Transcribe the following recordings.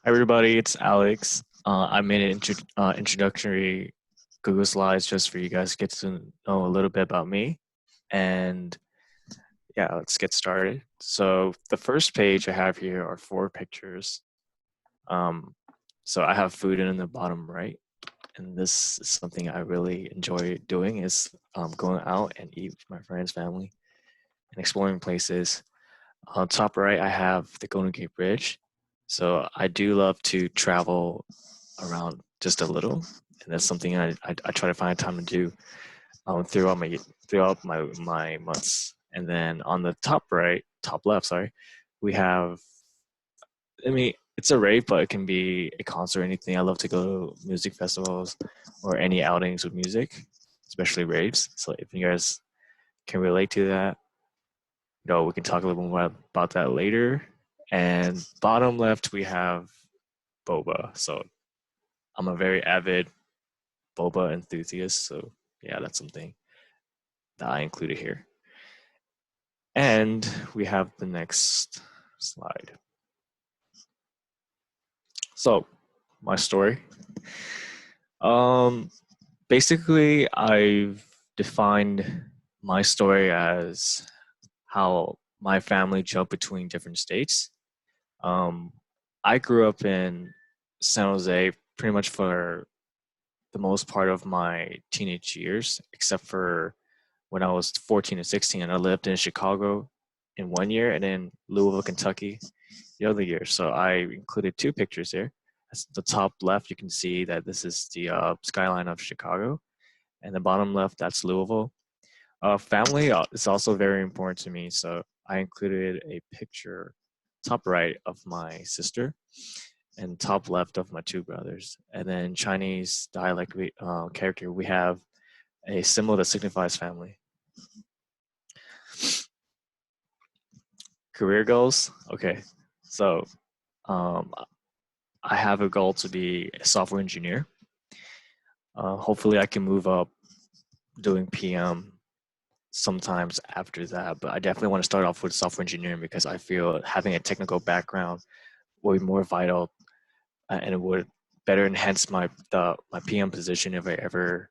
Hi everybody, it's Alex. I made an introductory Google Slides just for you guys to get to know a little bit about me. And yeah, let's get started. So the first page I have here are four pictures. So I have food in the bottom right, and this is something I really enjoy doing is going out and eat with my friends, family, and exploring places. On top right, I have the Golden Gate Bridge. So I do love to travel around just a little, and that's something I try to find time to do throughout my months. And then on the top left, sorry, we have. I mean, it's a rave, but it can be a concert or anything. I love to go to music festivals or any outings with music, especially raves. So if you guys can relate to that, we can talk a little more about that later. And bottom left, we have boba. So I'm a very avid boba enthusiast. So yeah, that's something that I included here. And we have the next slide. So my story. Um, Basically, I've defined my story as how my family jumped between different states. Um, I grew up in San Jose pretty much for the most part of my teenage years, except for when I was 14 and 16, and I lived in Chicago in one year and in Louisville, Kentucky the other year. So I included two pictures here. At the top left, you can see that this is the skyline of Chicago, and the bottom left, that's Louisville. Family is also very important to me, so I included a picture top right of my sister and top left of my two brothers. And then Chinese dialect character, we have a symbol that signifies family. Career goals. Okay, so um, I have a goal to be a software engineer. Hopefully, I can move up doing PM sometimes after that, but I definitely want to start off with software engineering because I feel having a technical background will be more vital and it would better enhance my PM position if I ever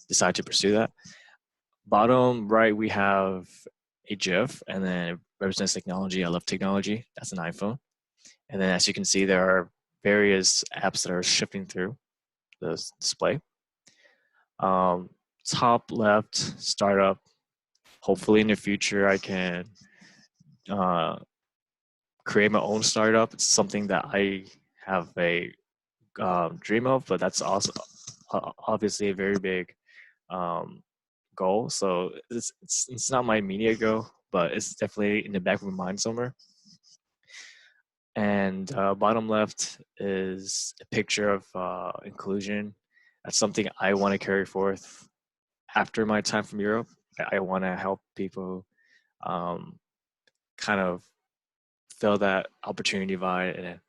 decide to pursue that. Bottom right, we have a GIF, and then it represents technology. I love technology. That's an iPhone. And then as you can see, there are various apps that are shifting through the display. Um, Top left, startup. Hopefully in the future, I can uh, create my own startup. It's something that I have a dream of, but that's also obviously a very big um, goal. So it's not my immediate goal, but it's definitely in the back of my mind somewhere. And bottom left is a picture of inclusion. That's something I want to carry forth after my time from Europe. I want to help people um, kind of fill that opportunity divide and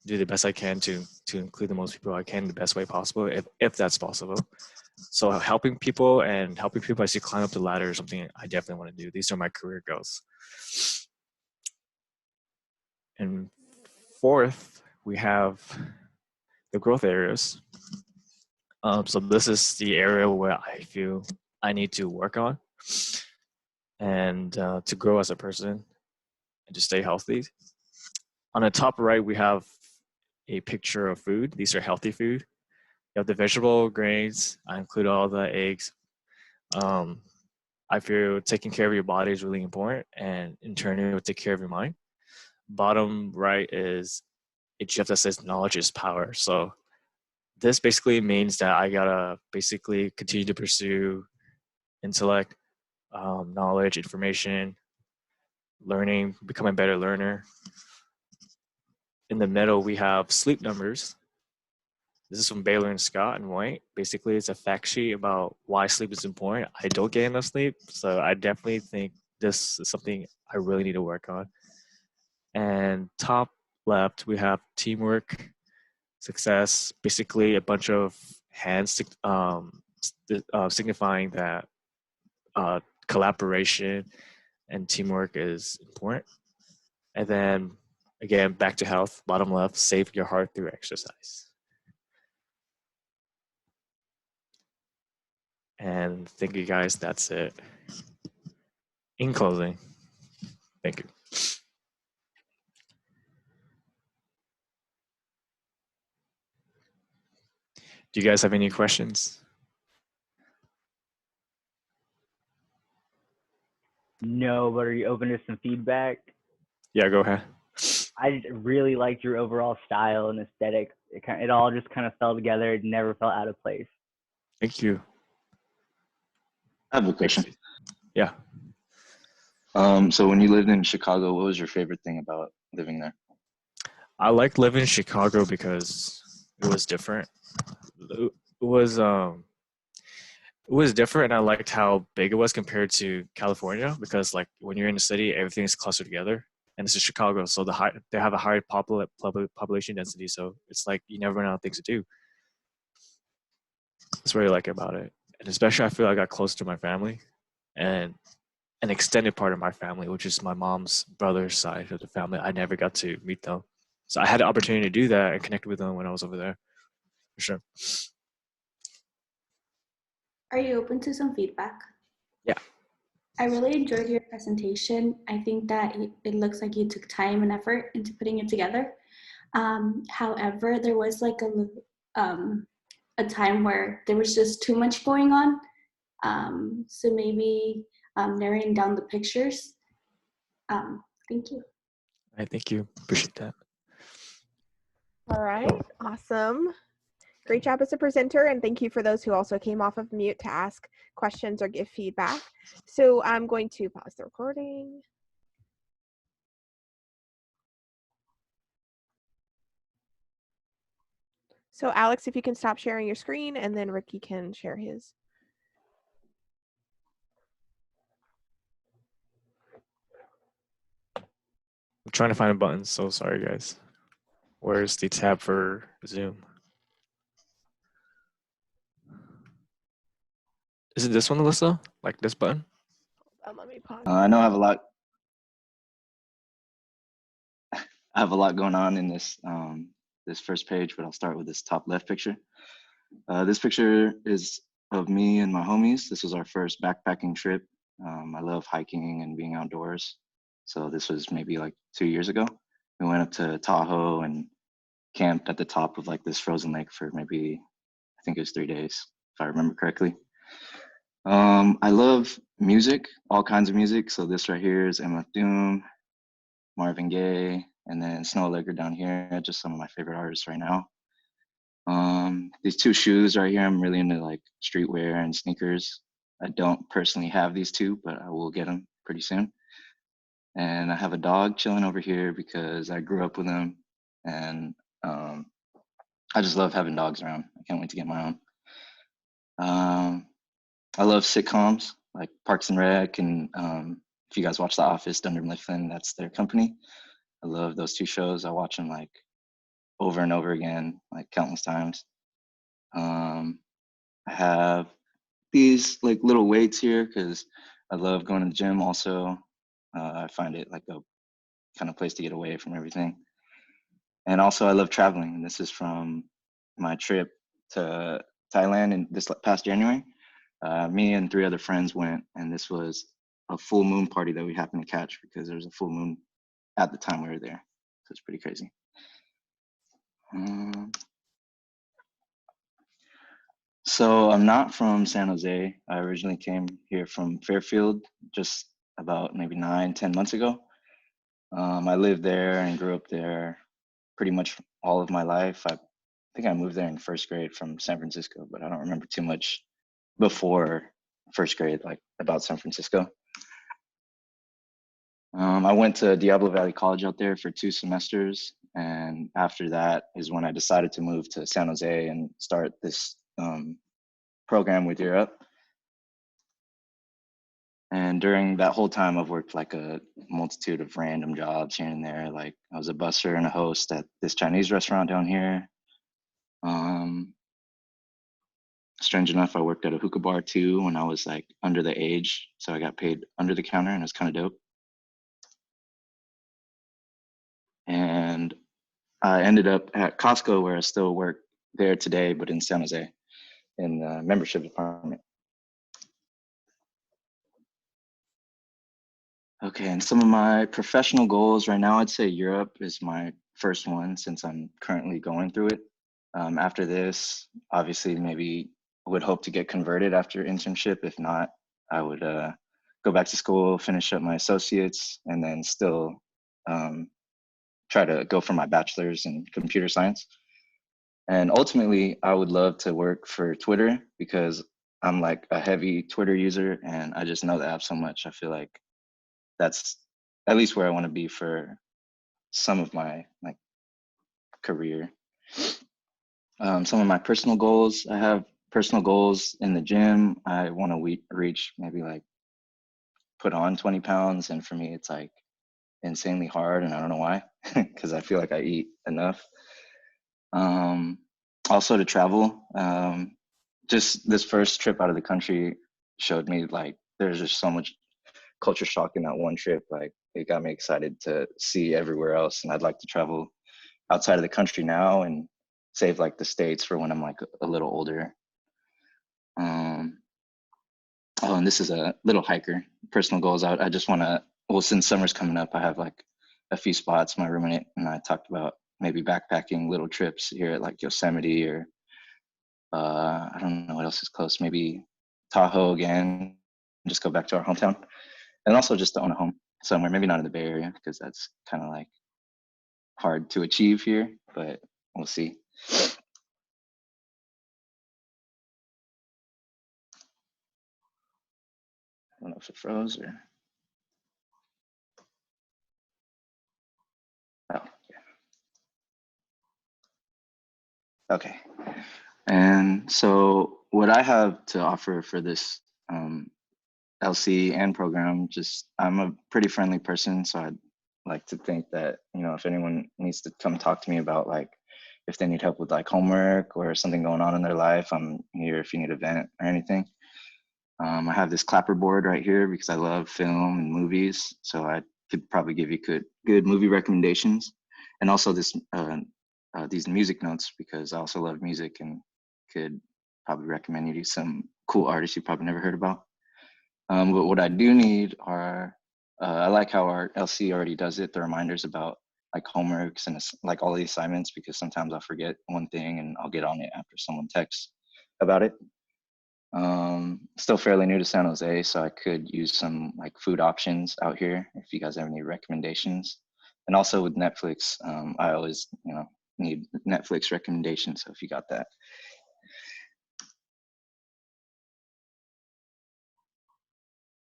do the best I can to include the most people I can the best way possible, if that's possible. So helping people and helping people as you climb up the ladder is something I definitely want to do. These are my career goals. And fourth, we have the growth areas. So this is the area where I feel I need to work on and to grow as a person and to stay healthy. On the top right, we have a picture of food. These are healthy food. You have the vegetable grains. I include all the eggs. Um, I feel taking care of your body is really important, and in turn, it will take care of your mind. Bottom right is a GIF that says knowledge is power. So this basically means that I gotta basically continue to pursue intellect, knowledge, information, learning, become a better learner. In the middle, we have sleep numbers. This is from Baylor and Scott and White. Basically, it's a fact sheet about why sleep is important. I don't get enough sleep, so I definitely think this is something I really need to work on. And top left, we have teamwork, success, basically a bunch of hands signifying that uh, collaboration and teamwork is important. And then Again, back to health, bottom left, save your heart through exercise. And thank you guys, that's it. In closing, thank you. Do you guys have any questions? No, but are you open to some feedback? Yeah, go ahead. I really liked your overall style and aesthetic. It all just kind of fell together. It never felt out of place. Thank you. I have a question. Yeah. So when you lived in Chicago, what was your favorite thing about living there? I liked living in Chicago because it was different. It was different, and I liked how big it was compared to California, because like when you're in the city, everything is clustered together, and this is Chicago, so they have a high population density, so it's like you never run out of things to do. That's what I like about it, and especially I feel I got close to my family, and an extended part of my family, which is my mom's brother's side of the family. I never got to meet them, so I had the opportunity to do that and connect with them when I was over there, for sure. Are you open to some feedback? Yeah. I really enjoyed your presentation. I think that it looks like you took time and effort into putting it together. However, there was like a time where there was just too much going on. So maybe narrowing down the pictures. Thank you. All right, thank you. Appreciate that. All right, awesome. Great job as a presenter, and thank you for those who also came off of mute to ask questions or give feedback. So I'm going to pause the recording. So Alex, if you can stop sharing your screen, and then Ricky can share his. I'm trying to find a button, so sorry guys. Where's the tab for Zoom? Is it this one, Alyssa? Like this button? Let me pause. I know I have a lot. I have a lot going on in this this first page, but I'll start with this top left picture. This picture is of me and my homies. This was our first backpacking trip. I love hiking and being outdoors. So this was maybe like 2 years ago. We went up to Tahoe and camped at the top of like this frozen lake for maybe, I think it was 3 days, if I remember correctly. I love music, all kinds of music. So this right here is Emma Doom, Marvin Gaye, and then Snow Allegra down here, just some of my favorite artists right now. These two shoes right here, I'm really into like streetwear and sneakers. I don't personally have these two, but I will get them pretty soon. And I have a dog chilling over here because I grew up with him, and I just love having dogs around. I can't wait to get my own. I love sitcoms like Parks and Rec, and if you guys watch The Office, Dunder Mifflin, that's their company. I love those two shows. I watch them like over and over again, like countless times. I have these like little weights here because I love going to the gym also. I find it like a kind of place to get away from everything. And also I love traveling. And this is from my trip to Thailand in this past January. Me and 3 other friends went, and this was a full moon party that we happened to catch because there was a full moon at the time we were there. So it's pretty crazy. So I'm not from San Jose. I originally came here from Fairfield just about maybe 9-10 months ago. I lived there and grew up there pretty much all of my life. I think I moved there in first grade from San Francisco, but I don't remember too much before first grade, like about San Francisco. I went to Diablo Valley College out there for 2 semesters. And after that is when I decided to move to San Jose and start this program with Europe. And during that whole time, I've worked like a multitude of random jobs here and there. Like I was a busser and a host at this Chinese restaurant down here. Strange enough, I worked at a hookah bar too when I was like under the age. So I got paid under the counter, and it was kind of dope. And I ended up at Costco, where I still work there today, but in San Jose, in the membership department. Okay, and some of my professional goals right now, I'd say Europe is my first one since I'm currently going through it. After this, obviously, maybe would hope to get converted after internship. If not, I would go back to school, finish up my associates, and then still try to go for my bachelor's in computer science. And ultimately, I would love to work for Twitter because I'm like a heavy Twitter user, and I just know the app so much. I feel like that's at least where I want to be for some of my like career. Some of my personal goals, I have personal goals in the gym. I want to reach maybe like put on 20 pounds. And for me, it's like insanely hard. And I don't know why, because I feel like I eat enough. Also to travel. Just this first trip out of the country showed me like there's just so much culture shock in that one trip. Like it got me excited to see everywhere else. And I'd like to travel outside of the country now and save like the States for when I'm like a little older. Oh, and this is a little hiker. Personal goals out. I just want to, well, since summer's coming up, I have like a few spots. My roommate and I talked about maybe backpacking little trips here at like Yosemite or I don't know what else is close. Maybe Tahoe again. Just go back to our hometown, and also just to own a home somewhere. Maybe not in the Bay Area because that's kind of like hard to achieve here, but we'll see. I don't know if it froze or. Oh, yeah. Okay. And so what I have to offer for this LC and program, just I'm a pretty friendly person. So I'd like to think that, you know, if anyone needs to come talk to me about like, if they need help with like homework or something going on in their life, I'm here if you need a vent or anything. I have this clapperboard right here because I love film and movies. So I could probably give you good movie recommendations. And also this these music notes because I also love music and could probably recommend you some cool artists you probably never heard about. But what I do need are, I like how our LC already does it, the reminders about like homeworks and like all the assignments, because sometimes I'll forget one thing and I'll get on it after someone texts about it. Still fairly new to San Jose, so I could use some like food options out here if you guys have any recommendations. And also with Netflix, I always, you know, need Netflix recommendations. So if you got that.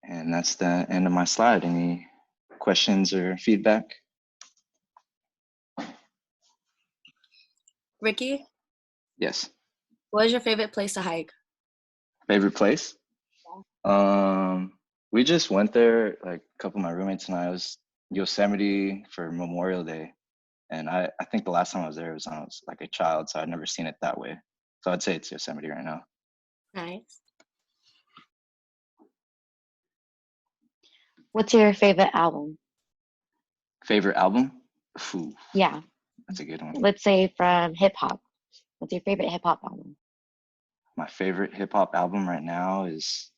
And that's the end of my slide. Any questions or feedback? Ricky, Yes. what is your favorite place to hike? Favorite place? We just went there, like a couple of my roommates and I. It was Yosemite for Memorial Day. And I think the last time I was there was when I was like a child, so I'd never seen it that way. So I'd say it's Yosemite right now. Nice. What's your favorite album? Favorite album? Ooh, Yeah, that's a good one. let's say from hip hop. What's your favorite hip hop album? My favorite hip hop album right now is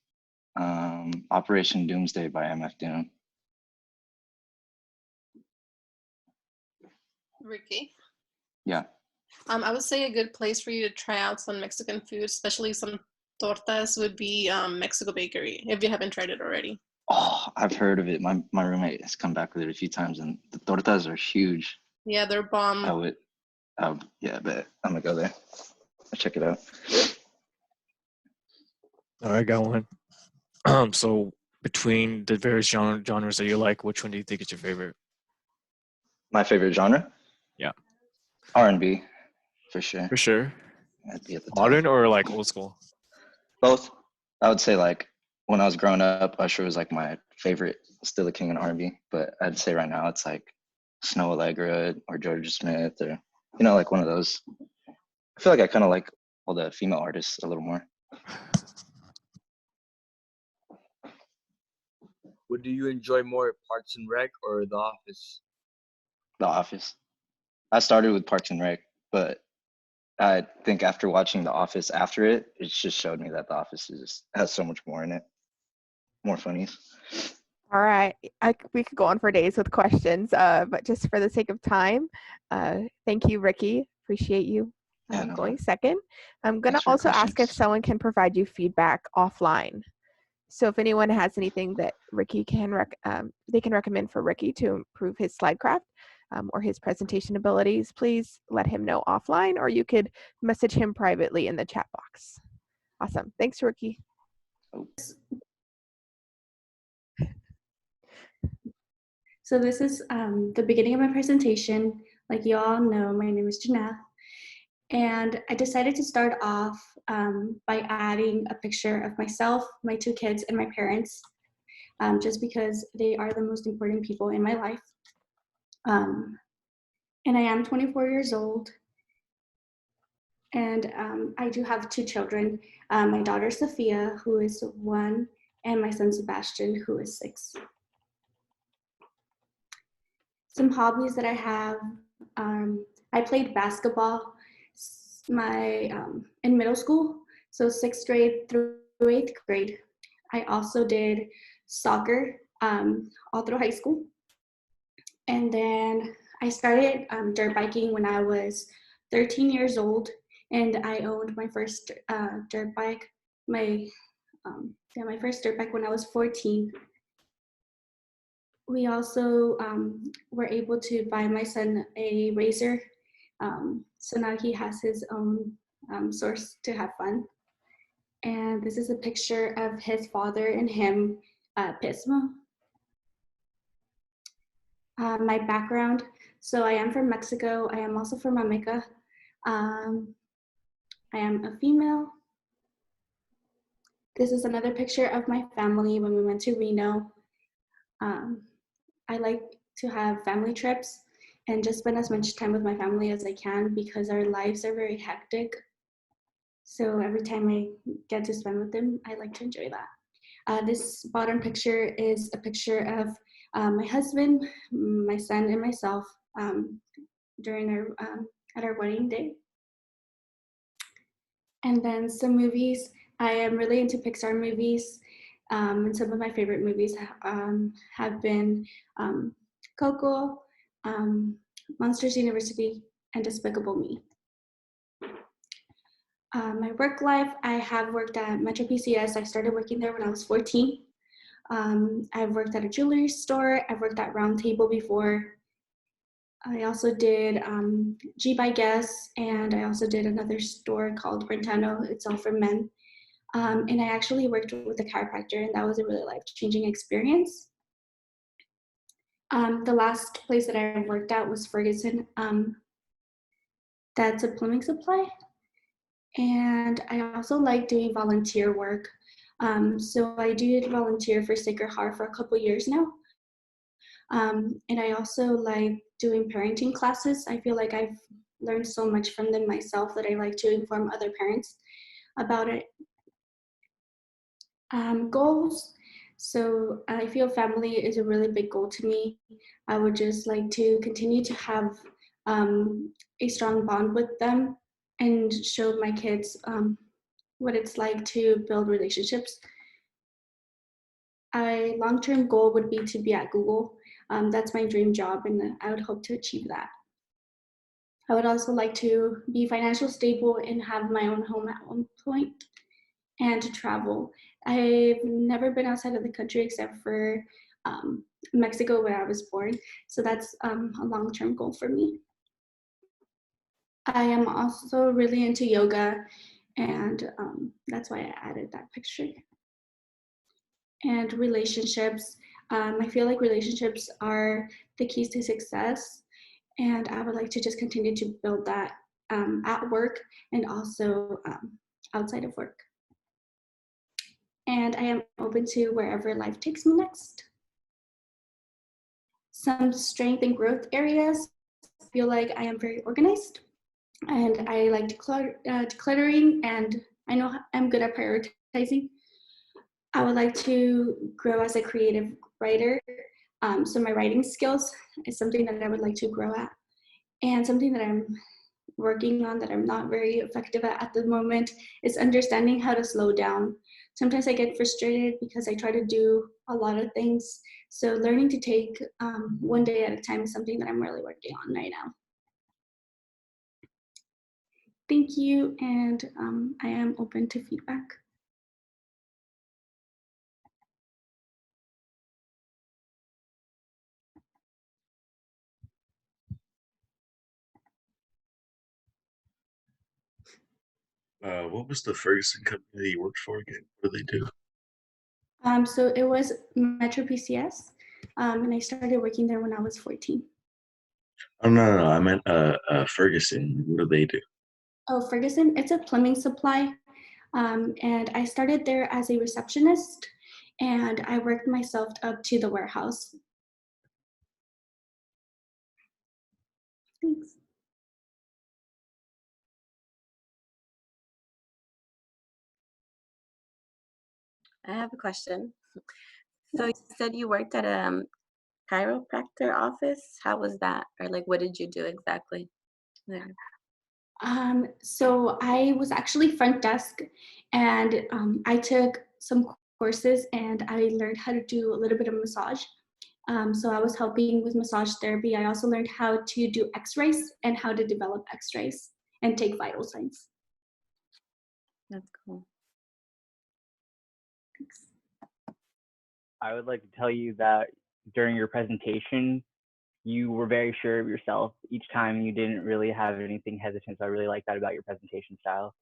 Operation Doomsday by MF Doom. Ricky? Yeah. I would say a good place for you to try out some Mexican food, especially some tortas, would be Mexico Bakery, if you haven't tried it already. Oh, I've heard of it. My roommate has come back with it a few times, and the tortas are huge. Yeah, they're bomb. Yeah, I bet I'm gonna go there. I'll check it out. All right, I got one. So between the various genres that you like, which one do you think is your favorite? My favorite genre? Yeah. R&B, for sure. For sure. I'd be at the Modern top. or like old school? Both. I would say like when I was growing up, Usher was like my favorite, still the king in R&B. But I'd say right now it's like Snow Allegra or Georgia Smith or, you know, like one of those. I feel like I kind of like all the female artists a little more. Would you enjoy more Parks and Rec or The Office? The Office. I started with Parks and Rec, but I think after watching The Office after it just showed me that The Office has so much more in it, more funnies. All right. We could go on for days with questions, but just for the sake of time, thank you, Ricky. Appreciate you Yeah, no going problem. second. I'm going to Thanks for your also ask if questions. someone can provide you feedback offline. So if anyone has anything that Ricky they can recommend for Ricky to improve his slide craft or his presentation abilities, please let him know offline, or you could message him privately in the chat box. Awesome. Thanks, Ricky. Oh. So this is the beginning of my presentation. Like you all know, my name is Janeth. And I decided to start off by adding a picture of myself, my 2 kids, and my parents, just because they are the most important people in my life. And I am 24 years old. And I do have 2 children, my daughter Sophia, who is 1, and my son Sebastian, who is 6. Some hobbies that I have, I played basketball in middle school, so 6th grade through 8th grade. I also did soccer all through high school. And then I started dirt biking when I was 13 years old, and I owned my first dirt bike, my first dirt bike when I was 14. We also were able to buy my son a razor, so now he has his own source to have fun. And this is a picture of his father and him, Pismo. My background, so I am from Mexico. I am also from America. I am a female. This is another picture of my family when we went to Reno. I like to have family trips and just spend as much time with my family as I can because our lives are very hectic. So every time I get to spend with them, I like to enjoy that. This bottom picture is a picture of my husband, my son, and myself during at our wedding day. And then some movies. I am really into Pixar movies. And some of my favorite movies have been Coco, Monsters University, and Despicable Me. My work life, I have worked at Metro PCS. I started working there when I was 14. I've worked at a jewelry store. I've worked at Round Table before. I also did G by Guess, and I also did another store called Brentano. It's all for men. And I actually worked with a chiropractor, and that was a really life-changing experience. The last place that I worked at was Ferguson. That's a plumbing supply. And I also like doing volunteer work. So I did volunteer for Sacred Heart for a couple years now. And I also like doing parenting classes. I feel like I've learned so much from them myself that I like to inform other parents about it. Goals. So I feel family is a really big goal to me. I would just like to continue to have a strong bond with them and show my kids what it's like to build relationships. A long-term goal would be to be at Google. That's my dream job, and I would hope to achieve that. I would also like to be financially stable and have my own home at one point, and to travel. I've never been outside of the country except for Mexico, where I was born. So that's a long-term goal for me. I am also really into yoga, and that's why I added that picture. And relationships. I feel like relationships are the keys to success, and I would like to just continue to build that at work and also outside of work. And I am open to wherever life takes me next. Some strength and growth areas. I feel like I am very organized, and I like decluttering, and I know I'm good at prioritizing. I would like to grow as a creative writer. So my writing skills is something that I would like to grow at. And something that I'm working on that I'm not very effective at the moment is understanding how to slow down. Sometimes I get frustrated because I try to do a lot of things. So learning to take one day at a time is something that I'm really working on right now. Thank you, and I am open to feedback. What was the Ferguson company that you worked for again? What do they do? So it was Metro PCS, and I started working there when I was 14. Oh no, I meant Ferguson. What do they do? Oh, Ferguson, it's a plumbing supply. And I started there as a receptionist, and I worked myself up to the warehouse. Thanks. I have a question. So you said you worked at a chiropractor office. How was that? Or like, what did you do exactly there? So I was actually front desk, and I took some courses and I learned how to do a little bit of massage. So I was helping with massage therapy. I also learned how to do x-rays and how to develop x-rays and take vital signs. That's cool. Thanks. I would like to tell you that during your presentation, you were very sure of yourself each time. You didn't really have anything hesitant. So I really like that about your presentation style.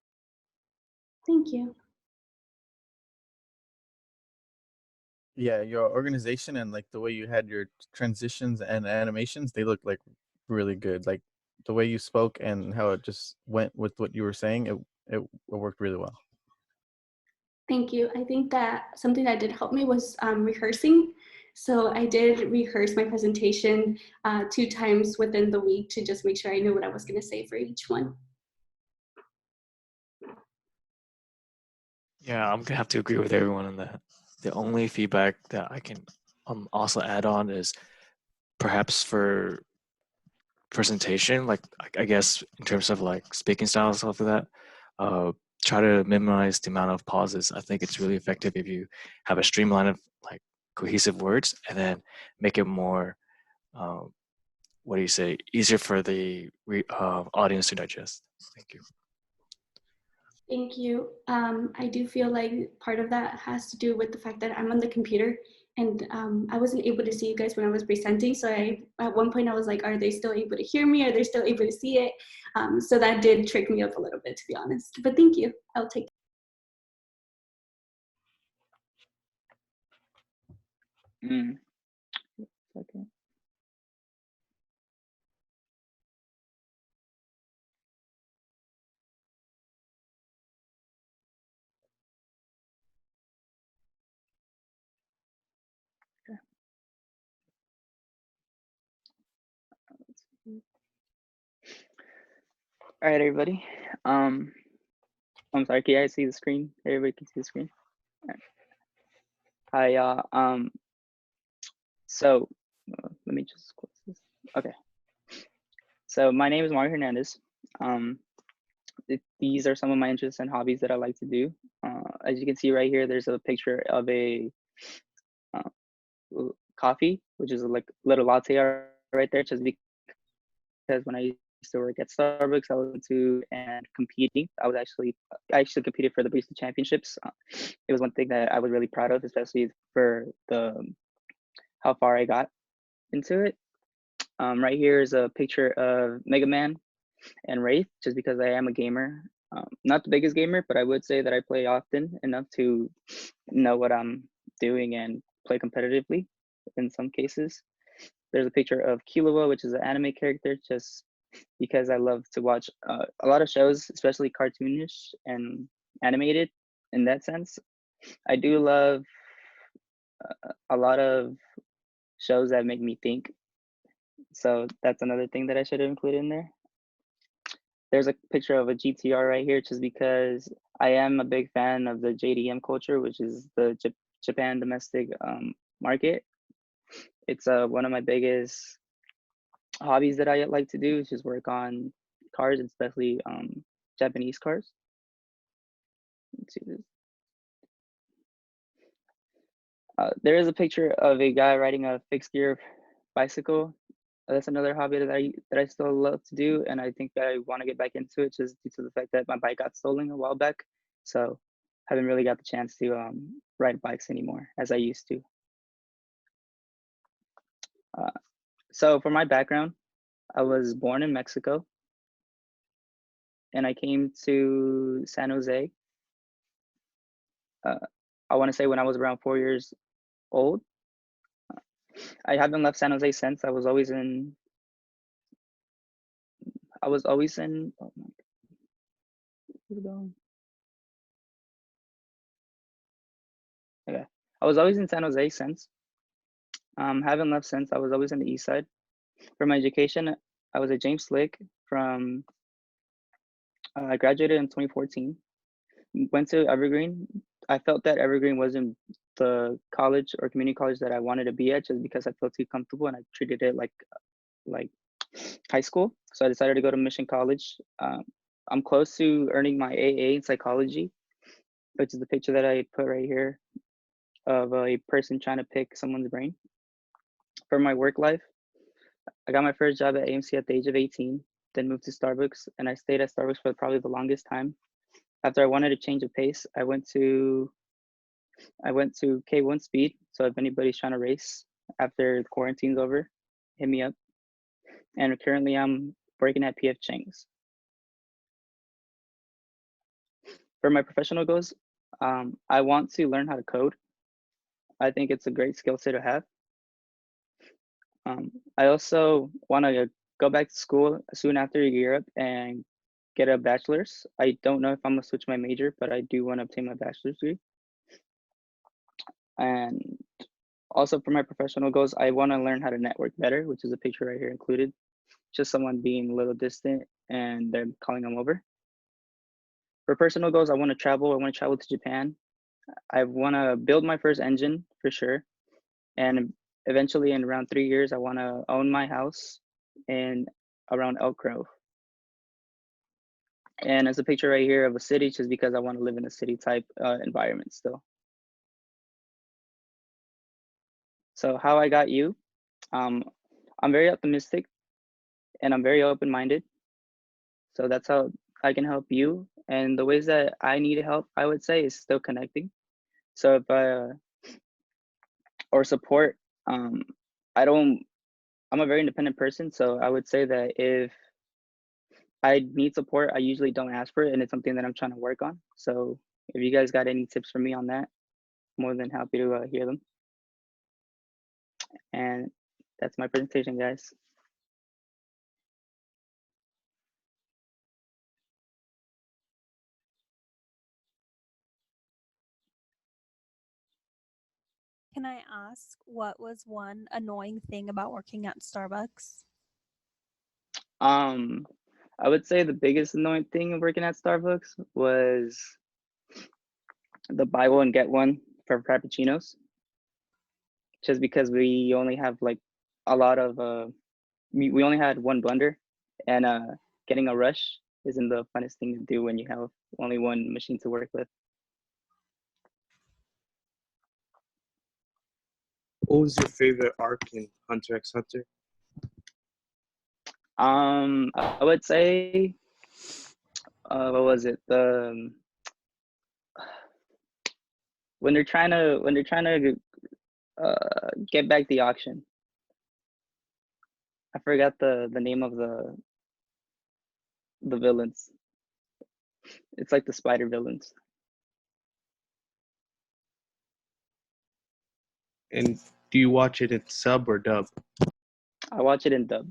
Thank you. Yeah, your organization and like the way you had your transitions and animations, they look like really good. Like the way you spoke and how it just went with what you were saying, it worked really well. Thank you. I think that something that did help me was rehearsing. So I did rehearse my presentation 2 times within the week to just make sure I knew what I was going to say for each one. Yeah, I'm gonna have to agree with everyone on that. The only feedback that I can also add on is perhaps for presentation, like I guess in terms of like speaking style and stuff like that, try to minimize the amount of pauses. I think it's really effective if you have a streamline of like cohesive words and then make it more, what do you say, easier for the audience to digest. Thank you. Thank you. I do feel like part of that has to do with the fact that I'm on the computer and I wasn't able to see you guys when I was presenting. So at one point I was like, are they still able to hear me? Are they still able to see it? So that did trick me up a little bit, to be honest. But thank you. I'll take Mm. Okay. All right, everybody. I'm sorry, can you guys see the screen? Everybody can see the screen. All right. Hi, y'all. So let me just close this. Okay. So my name is Mario Hernandez. These are some of my interests and hobbies that I like to do. As you can see right here, there's a picture of a coffee, which is like little latte art right there, just because when I used to work at Starbucks, I was into and competing. I actually competed for the Barista Championships. It was one thing that I was really proud of, especially for how far I got into it. Right here is a picture of Mega Man and Wraith, just because I am a gamer. Not the biggest gamer, but I would say that I play often enough to know what I'm doing and play competitively in some cases. There's a picture of Killua, which is an anime character, just because I love to watch a lot of shows, especially cartoonish and animated in that sense. I do love a lot of shows that make me think. So that's another thing that I should include in there. There's a picture of a GTR right here, just because I am a big fan of the JDM culture, which is the Japan domestic market. It's one of my biggest hobbies that I like to do is just work on cars, especially Japanese cars. Let's see this. There is a picture of a guy riding a fixed gear bicycle. That's another hobby that I still love to do, and I think that I want to get back into it just due to the fact that my bike got stolen a while back. So haven't really got the chance to ride bikes anymore as I used to. So for my background, I was born in Mexico, and I came to San Jose. I want to say when I was around 4 years old. I haven't left San Jose since. I was always in. Oh my, where's it going? Okay, I was always in San Jose since. Haven't left since. I was always on the east side. For my education, I was at James Slick from. I graduated in 2014. Went to Evergreen. I felt that Evergreen wasn't the college or community college that I wanted to be at, just because I felt too comfortable and I treated it like high school. So I decided to go to Mission College. I'm close to earning my AA in psychology, which is the picture that I put right here of a person trying to pick someone's brain. For my work life, I got my first job at AMC at the age of 18, then moved to Starbucks, and I stayed at Starbucks for probably the longest time. After I wanted to change of pace, I went to K1 Speed. So if anybody's trying to race after the quarantine's over, hit me up. And currently I'm working at PF Chang's. For my professional goals, I want to learn how to code. I think it's a great skill set to have. I also want to go back to school soon after Europe and get a bachelor's. I don't know if I'm gonna switch my major, but I do want to obtain my bachelor's degree. And also for my professional goals, I want to learn how to network better, which is a picture right here included. Just someone being a little distant and they're calling them over. For personal goals, I want to travel. I want to travel to Japan. I want to build my first engine for sure. And eventually in around 3 years, I want to own my house in around Elk Grove. And there's a picture right here of a city just because I want to live in a city type environment still. So how I got you, I'm very optimistic and I'm very open-minded. So that's how I can help you. And the ways that I need help, I would say, is still connecting. So if or support, I'm a very independent person. So I would say that if I need support, I usually don't ask for it, and it's something that I'm trying to work on. So if you guys got any tips for me on that, more than happy to hear them. And that's my presentation, guys. Can I ask what was one annoying thing about working at Starbucks? I would say the biggest annoying thing of working at Starbucks was the buy one get one for frappuccinos. Just because we only have like a lot of we only had one blender, and getting a rush isn't the funnest thing to do when you have only one machine to work with. What was your favorite arc in Hunter x Hunter? I would say, what was it? When they're trying to get back the auction. I forgot the name of the villains. It's like the spider villains. And do you watch it in sub or dub? I watch it in dub.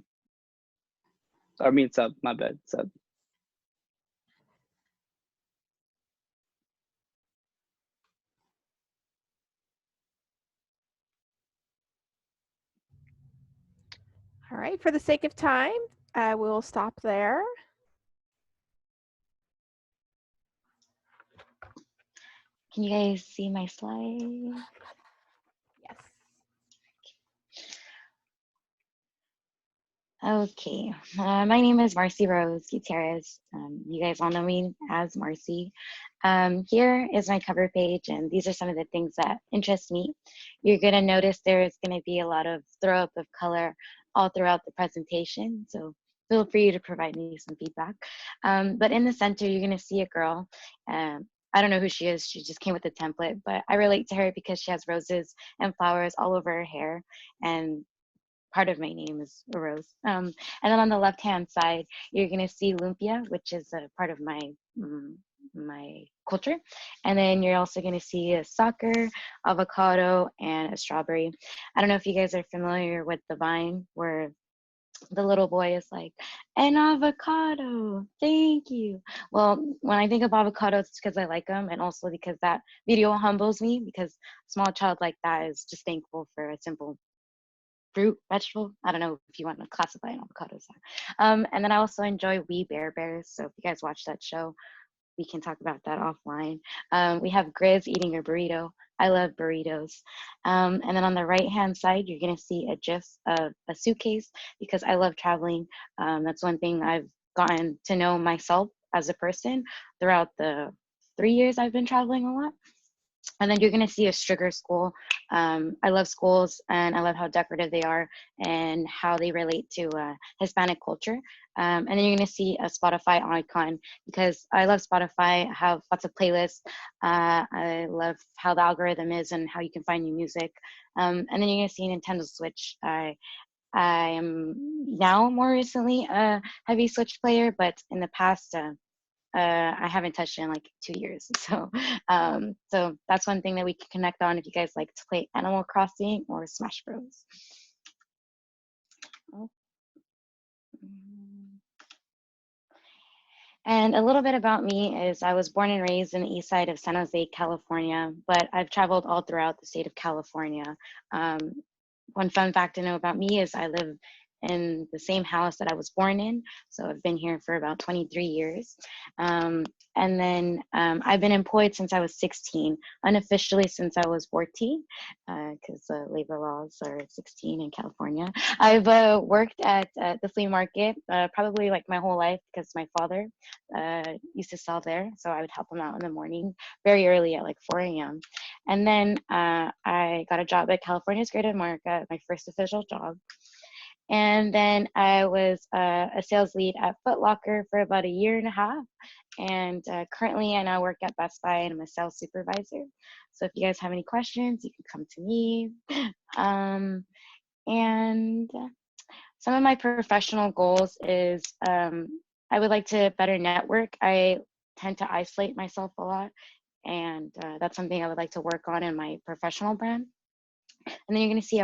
I mean sub, my bad, sub. All right, for the sake of time, I will stop there. Can you guys see my slide? Yes. Okay, my name is Marci Rose Gutierrez. You guys all know me as Marci. Here is my cover page, and these are some of the things that interest me. You're gonna notice there's gonna be a lot of throw up of color all throughout the presentation, so feel free to provide me some feedback. But in the center, you're gonna see a girl. I don't know who she is, she just came with the template, but I relate to her because she has roses and flowers all over her hair, and part of my name is a rose. And then on the left-hand side, you're gonna see lumpia, which is a part of my culture. And then you're also gonna see a soccer, avocado, and a strawberry. I don't know if you guys are familiar with the Vine where the little boy is like, an avocado, thank you. Well, when I think of avocados, it's because I like them, and also because that video humbles me, because a small child like that is just thankful for a simple fruit, vegetable. I don't know if you want to classify an avocado as that. And then I also enjoy We Bare Bears. So if you guys watch that show, we can talk about that offline. We have Grizz eating a burrito. I love burritos. And then on the right-hand side, you're gonna see a GIF of a suitcase because I love traveling. That's one thing I've gotten to know myself as a person throughout the 3 years I've been traveling a lot. And then you're going to see a sugar school. I love schools, and I love how decorative they are and how they relate to Hispanic culture. And then you're going to see a Spotify icon because I love Spotify. I have lots of playlists. I love how the algorithm is and how you can find new music. And then you're going to see Nintendo Switch. I am now more recently a heavy Switch player, but in the past, I haven't touched it in like 2 years. So that's one thing that we can connect on if you guys like to play Animal Crossing or Smash Bros. Oh. And a little bit about me is I was born and raised in the east side of San Jose, California, but I've traveled all throughout the state of California. One fun fact to know about me is I live in the same house that I was born in. So I've been here for about 23 years. And then I've been employed since I was 16, unofficially since I was 14, because labor laws are 16 in California. I've worked at the flea market probably like my whole life because my father used to sell there. So I would help him out in the morning very early at like 4 a.m. And then I got a job at California's Great America, my first official job. And then I was a sales lead at Foot Locker for about 1.5 years. And currently I now work at Best Buy and I'm a sales supervisor. So if you guys have any questions, you can come to me. And some of my professional goals is I would like to better network. I tend to isolate myself a lot. And that's something I would like to work on in my professional brand. And then you're going to see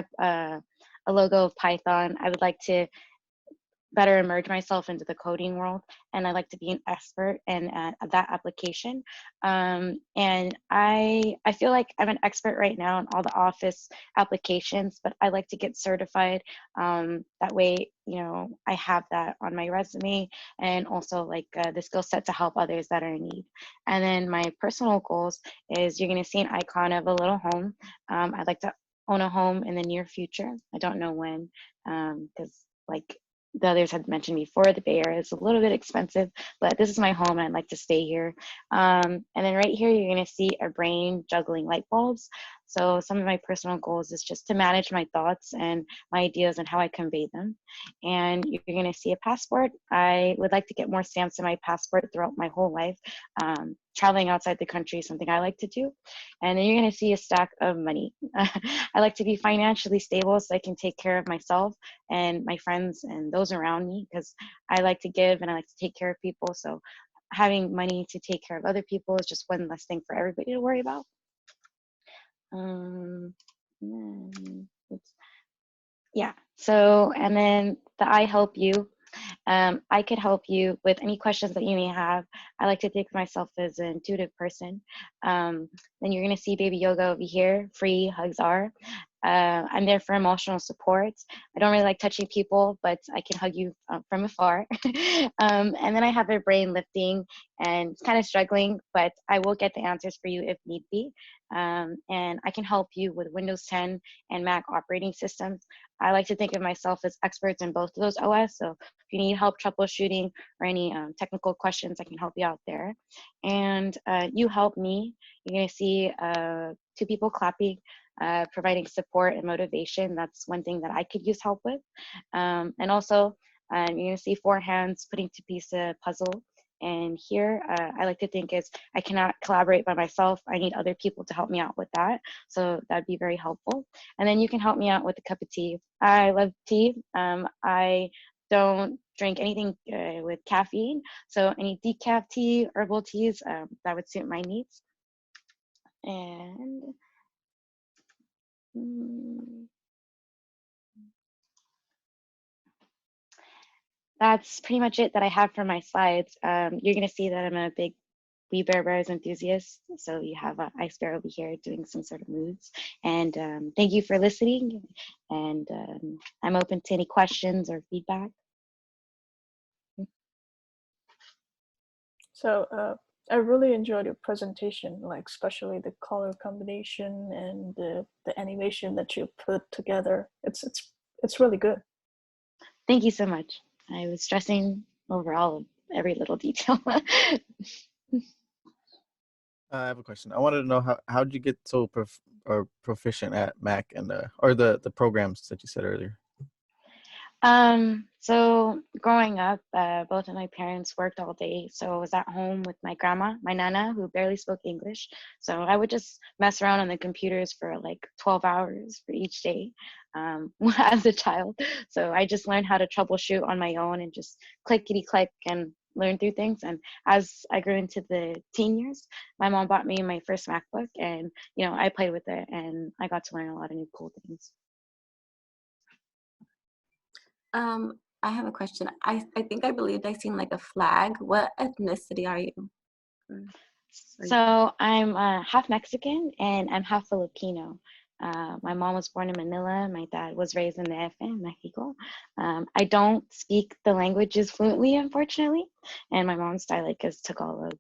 a logo of Python. I would like to better emerge myself into the coding world, and I like to be an expert in that application. And I feel like I'm an expert right now in all the Office applications, but I like to get certified. That way, you know, I have that on my resume, and also like the skill set to help others that are in need. And then my personal goals is you're going to see an icon of a little home. I'd like to own a home in the near future. I don't know when, because like the others had mentioned before, the Bay Area is a little bit expensive, but this is my home and I'd like to stay here. And then right here, you're gonna see a brain juggling light bulbs. So some of my personal goals is just to manage my thoughts and my ideas and how I convey them. And you're gonna see a passport. I would like to get more stamps in my passport throughout my whole life. Traveling outside the country is something I like to do. And then you're gonna see a stack of money. I like to be financially stable so I can take care of myself and my friends and those around me, because I like to give and I like to take care of people. So having money to take care of other people is just one less thing for everybody to worry about. Yeah, so, and then the I help you I could help you with any questions that you may have. I like to think of myself as an intuitive person. Then you're going to see baby yoga over here. Free hugs are. I'm there for emotional support. I don't really like touching people, but I can hug you from afar. And then I have a brain lifting, and it's kind of struggling, but I will get the answers for you if need be. And I can help you with Windows 10 and Mac operating systems. I like to think of myself as experts in both of those OS. So if you need help troubleshooting or any technical questions, I can help you out there. And you help me. You're going to see 2 people clapping, providing support and motivation. That's one thing that I could use help with. And also, you're going to see 4 hands putting to piece a puzzle. And here, I like to think is I cannot collaborate by myself. I need other people to help me out with that. So that'd be very helpful. And then you can help me out with a cup of tea. I love tea. I don't drink anything with caffeine. So any decaf tea, herbal teas, that would suit my needs. And that's pretty much it that I have for my slides. You're going to see that I'm a big We Bare Bears enthusiast. So you have Ice Bear over here doing some sort of moves. And thank you for listening. And I'm open to any questions or feedback. So I really enjoyed your presentation, like especially the color combination and the animation that you put together. It's really good. Thank you so much. I was stressing over all of every little detail. I have a question. I wanted to know how did you get so proficient at Mac and or the programs that you said earlier? So growing up, both of my parents worked all day. So I was at home with my grandma, my nana, who barely spoke English. So I would just mess around on the computers for like 12 hours for each day as a child. So I just learned how to troubleshoot on my own and just clickety click and learn through things. And as I grew into the teen years, my mom bought me my first MacBook, and I played with it, and I got to learn a lot of new cool things. I have a question. I believed I seen like a flag. What ethnicity are you? So I'm half Mexican and I'm half Filipino. My mom was born in Manila. My dad was raised in the DF in Mexico. I don't speak the languages fluently, unfortunately, and my mom's dialect is Tagalog.